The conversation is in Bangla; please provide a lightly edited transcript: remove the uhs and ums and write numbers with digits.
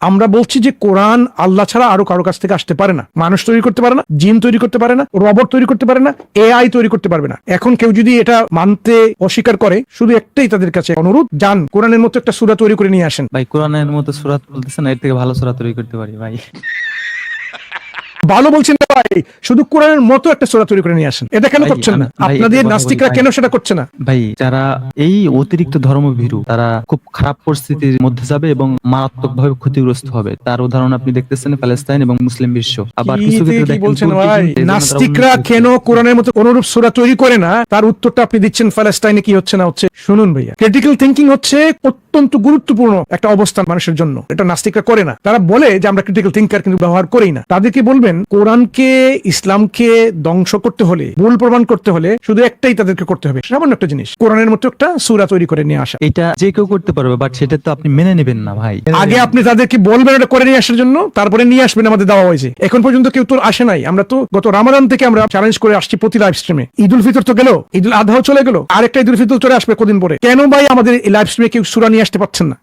আমরা বলছি যে কোরআন আল্লাহ ছাড়া আরো কারো কাছ থেকে আসতে পারে না, মানুষ তৈরি করতে পারে না, জিন তৈরি করতে পারে না, রোবট তৈরি করতে পারে না, এআই তৈরি করতে পারবে না। এখন কেউ যদি এটা মানতে অস্বীকার করে, শুধু একটাই তাদের কাছে অনুরোধ, যান কোরআনের মতো একটা সূরা তৈরি করে নিয়ে আসেন। ভাই কোরআনের মতো সূরা বলতেছেন, এর থেকে ভালো সূরা তৈরি করতে পারি ভাই। ভালো বলছেন না ভাই, শুধু কোরআনের মতো একটা সূরা তৈরি করে নিয়ে আসেন। এটা কেন ভাই, করছেন না? ভাই, আপনাদের একটা কথা নাস্তিকরা বলি কেন ভাই। সেটা করছে না? ভাই যারা এই অতিরিক্ত ধর্মভীরু তারা খুব খারাপ পরিস্থিতির মধ্যে যাবে এবং মারাত্মকভাবে ক্ষতিগ্রস্ত হবে। তার উদাহরণ আপনি দেখতেছেন প্যালেস্তাইন এবং মুসলিম বিশ্ব। আবার কি কিছু ক্ষেত্রে কি দেখেন বলছেন তুর্কি ভাই? যুদ্ধে এই জন্য তারা নাস্তিকরা উন্নত কেন হচ্ছে। কোরআনের মতো অনুরূপ সূরা তৈরি করে না, তার উত্তরটা আপনি দিচ্ছেন প্যালেস্টাইনে কি হচ্ছে না হচ্ছে। শুনুন ভাইয়া, ক্রিটিক্যাল থিংকিং হচ্ছে অত্যন্ত গুরুত্বপূর্ণ একটা অবস্থান মানুষের জন্য। এটা নাস্তিকরা করে না। তারা বলে যে আমরা ক্রিটিক্যাল থিঙ্কার কিন্তু ব্যবহার করি না। তাদেরকে বলবেন কোরআনকে, ইসলামকে ধ্বংস করতে হলে, ভুল প্রমাণ করতে হলে শুধু একটাই তাদেরকে করতে হবে, সামান্য একটা জিনিস, কোরআনের মতো একটা সূরা তৈরি করে নিয়ে আসা। এটা যে কেউ করতে পারবে, বাট সেটা তো আপনি মেনে নেবেন না ভাই। আগে আপনি তাদেরকে বলবেন এটা করে নিয়ে আসার জন্য, তারপরে নিয়ে আসবেন। আমাদের দেওয়া হয়েছে, এখন পর্যন্ত কেউ তো আসে নাই। আমরা তো গত রামাদান থেকে আমরা চ্যালেঞ্জ করে আসছি প্রতি লাইভ স্ট্রিমে। ঈদ উল ফিতর তো গেল, ঈদ উল আজহাও চলে গেল, আরেকটা ঈদ উল ফিতর চলে আসবে কদিন পরে। কেন ভাই আমাদের এই লাইভ স্ট্রিমে কেউ সূরা নিয়ে আসতে পারছেন না?